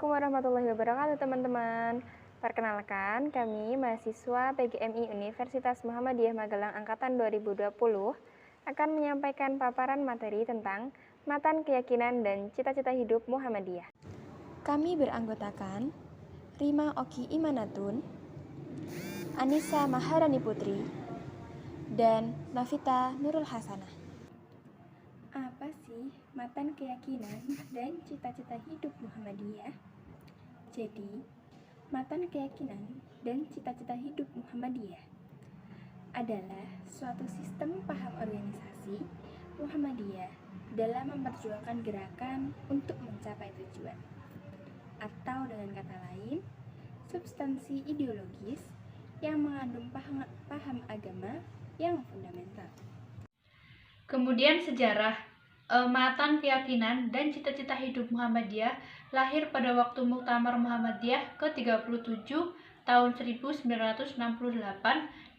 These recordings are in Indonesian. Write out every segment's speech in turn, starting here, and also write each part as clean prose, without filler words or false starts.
Assalamualaikum warahmatullahi wabarakatuh teman-teman. Perkenalkan, kami mahasiswa PGMI Universitas Muhammadiyah Magelang Angkatan 2020 akan menyampaikan paparan materi tentang matan keyakinan dan cita-cita hidup Muhammadiyah. Kami beranggotakan Rima Oki Imanatun, Anissa Maharani Putri, dan Navita Nurul Hasanah. Apa sih matan keyakinan dan cita-cita hidup Muhammadiyah? Jadi, matan keyakinan dan cita-cita hidup Muhammadiyah adalah suatu sistem paham organisasi Muhammadiyah dalam memperjuangkan gerakan untuk mencapai tujuan. Atau dengan kata lain, substansi ideologis yang mengandung paham agama yang fundamental. Kemudian sejarah matan keyakinan dan cita-cita hidup Muhammadiyah lahir pada waktu Muktamar Muhammadiyah ke-37 tahun 1968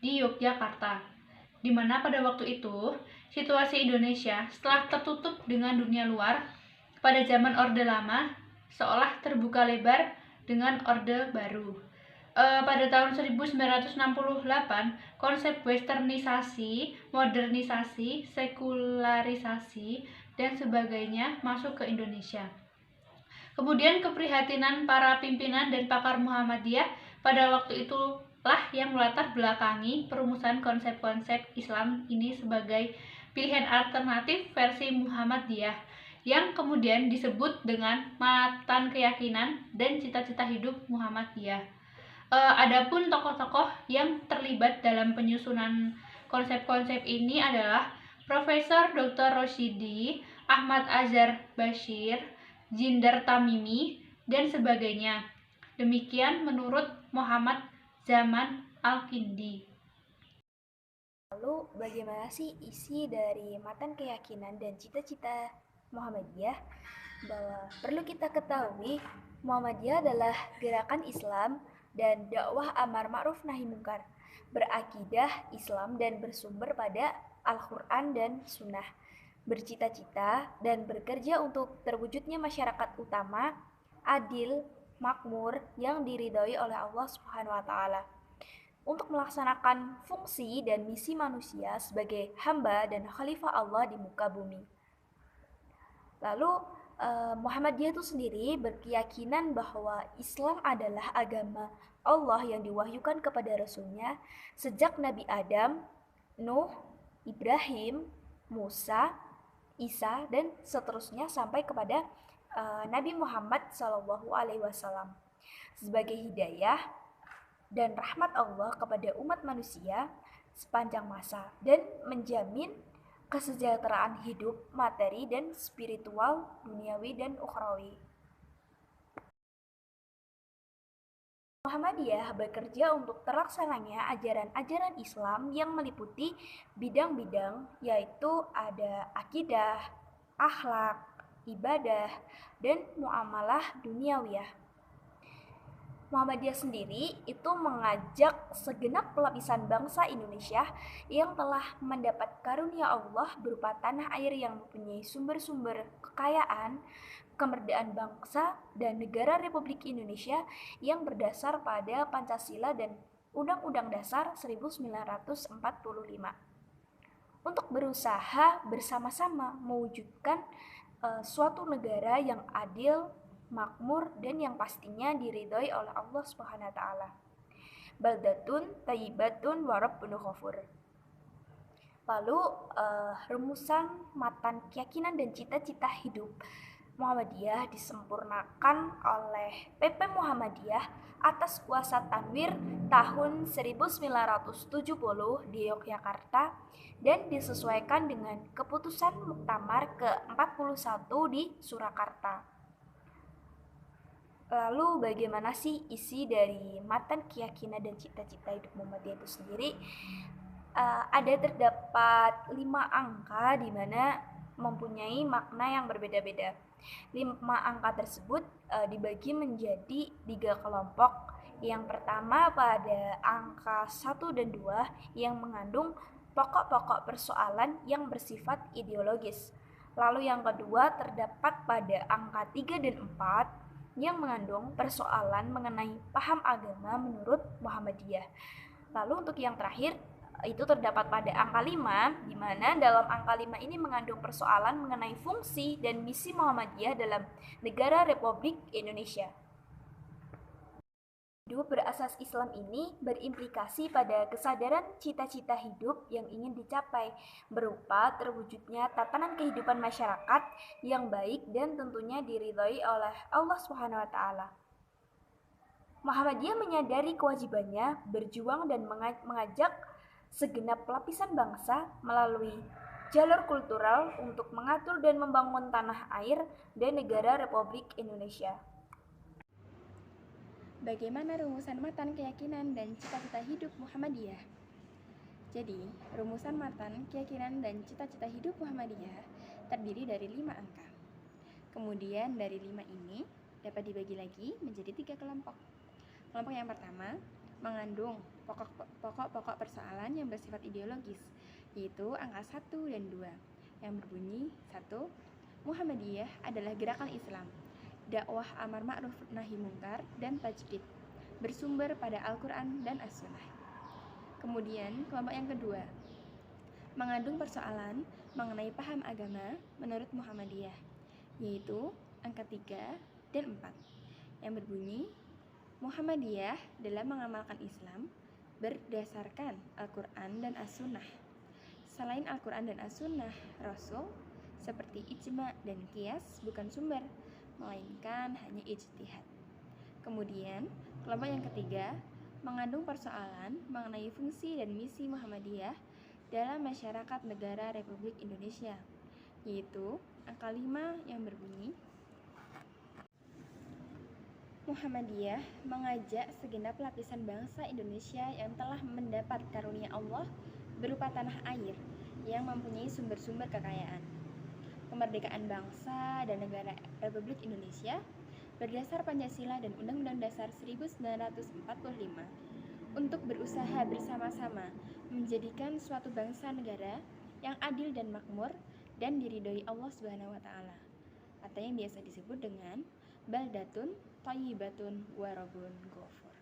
di Yogyakarta, di mana pada waktu itu situasi Indonesia setelah tertutup dengan dunia luar pada zaman Orde Lama seolah terbuka lebar dengan Orde Baru. Pada tahun 1968, konsep westernisasi, modernisasi, sekularisasi, dan sebagainya masuk ke Indonesia. Kemudian keprihatinan para pimpinan dan pakar Muhammadiyah pada waktu itulah yang melatar belakangi perumusan konsep-konsep Islam ini sebagai pilihan alternatif versi Muhammadiyah yang kemudian disebut dengan matan keyakinan dan cita-cita hidup Muhammadiyah. Adapun tokoh-tokoh yang terlibat dalam penyusunan konsep-konsep ini adalah Profesor Dr. Rosyidi, Ahmad Azhar Bashir, Jindar Tamimi, dan sebagainya. Demikian menurut Muhammad Zaman Al-Kindi. Lalu bagaimana sih isi dari matan keyakinan dan cita-cita Muhammadiyah? Bahwa perlu kita ketahui, Muhammadiyah adalah gerakan Islam dan dakwah amar ma'ruf nahi mungkar, berakidah Islam dan bersumber pada Al-Quran dan Sunnah, bercita-cita dan bekerja untuk terwujudnya masyarakat utama, adil, makmur, yang diridhoi oleh Allah Subhanahu wa Ta'ala, untuk melaksanakan fungsi dan misi manusia sebagai hamba dan khalifah Allah di muka bumi. Lalu Muhammadiyah itu sendiri berkeyakinan bahwa Islam adalah agama Allah yang diwahyukan kepada Rasulnya sejak Nabi Adam, Nuh, Ibrahim, Musa, Isa, dan seterusnya sampai kepada Nabi Muhammad SAW sebagai hidayah dan rahmat Allah kepada umat manusia sepanjang masa dan menjamin kesejahteraan hidup, materi, dan spiritual, duniawi, dan ukhrawi. Muhammadiyah bekerja untuk terlaksananya ajaran-ajaran Islam yang meliputi bidang-bidang, yaitu ada akidah, akhlak, ibadah, dan muamalah duniawiyah. Muhammadiyah sendiri itu mengajak segenap lapisan bangsa Indonesia yang telah mendapat karunia Allah berupa tanah air yang mempunyai sumber-sumber kekayaan, kemerdekaan bangsa dan negara Republik Indonesia yang berdasar pada Pancasila dan Undang-Undang Dasar 1945. Untuk berusaha bersama-sama mewujudkan suatu negara yang adil, makmur, dan yang pastinya diridhoi oleh Allah Subhanahu wa Ta'ala. Baldatun thayyibatun wa rabbun ghafur. Lalu rumusan matan keyakinan dan cita-cita hidup Muhammadiyah disempurnakan oleh PP Muhammadiyah atas kuasa Tanwir tahun 1970 di Yogyakarta dan disesuaikan dengan keputusan Muktamar ke-41 di Surakarta. Lalu bagaimana sih isi dari matan keyakinan dan cita-cita hidup Muhammadiyah itu sendiri? Ada terdapat 5 angka di mana mempunyai makna yang berbeda-beda. 5 angka tersebut dibagi menjadi 3 kelompok. Yang pertama pada angka 1 dan 2 yang mengandung pokok-pokok persoalan yang bersifat ideologis. Lalu yang kedua terdapat pada angka 3 dan 4 yang mengandung persoalan mengenai paham agama menurut Muhammadiyah. Lalu untuk yang terakhir, itu terdapat pada angka 5, di mana dalam angka 5 ini mengandung persoalan mengenai fungsi dan misi Muhammadiyah dalam negara Republik Indonesia. Hidup berasas Islam ini berimplikasi pada kesadaran cita-cita hidup yang ingin dicapai, berupa terwujudnya tatanan kehidupan masyarakat yang baik dan tentunya diridhoi oleh Allah SWT. Muhammadiyah menyadari kewajibannya berjuang dan mengajak segenap lapisan bangsa melalui jalur kultural untuk mengatur dan membangun tanah air dan negara Republik Indonesia. Bagaimana rumusan matan keyakinan dan cita-cita hidup Muhammadiyah? Jadi, rumusan matan keyakinan dan cita-cita hidup Muhammadiyah terdiri dari 5 angka. Kemudian dari 5 ini dapat dibagi lagi menjadi 3 kelompok. Kelompok yang pertama mengandung pokok-pokok persoalan yang bersifat ideologis, yaitu angka 1 dan 2, yang berbunyi 1. Muhammadiyah adalah gerakan Islam, dakwah amar ma'ruf nahi mungkar dan tajdid, bersumber pada Al-Quran dan As-Sunnah. Kemudian kelompok yang kedua mengandung persoalan mengenai paham agama menurut Muhammadiyah, yaitu angka 3 dan 4, yang berbunyi Muhammadiyah dalam mengamalkan Islam berdasarkan Al-Quran dan As-Sunnah. Selain Al-Quran dan As-Sunnah Rasul, seperti ijma dan qiyas bukan sumber, melainkan hanya ijtihad. Kemudian, kelompok yang ketiga mengandung persoalan mengenai fungsi dan misi Muhammadiyah dalam masyarakat negara Republik Indonesia, yaitu angka 5 yang berbunyi Muhammadiyah mengajak segenap lapisan bangsa Indonesia yang telah mendapat karunia Allah berupa tanah air yang mempunyai sumber-sumber kekayaan, kemerdekaan bangsa dan negara Republik Indonesia berdasar Pancasila dan Undang-Undang Dasar 1945 untuk berusaha bersama-sama menjadikan suatu bangsa negara yang adil dan makmur dan diridhoi Allah SWT, atau yang biasa disebut dengan baldatun thayyibatun warabun ghafur.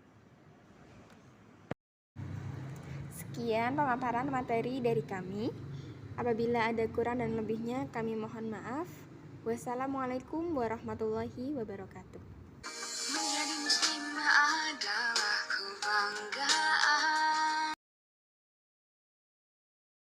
Sekian pemaparan materi dari kami. Apabila ada kurang dan lebihnya, kami mohon maaf. Wassalamualaikum warahmatullahi wabarakatuh.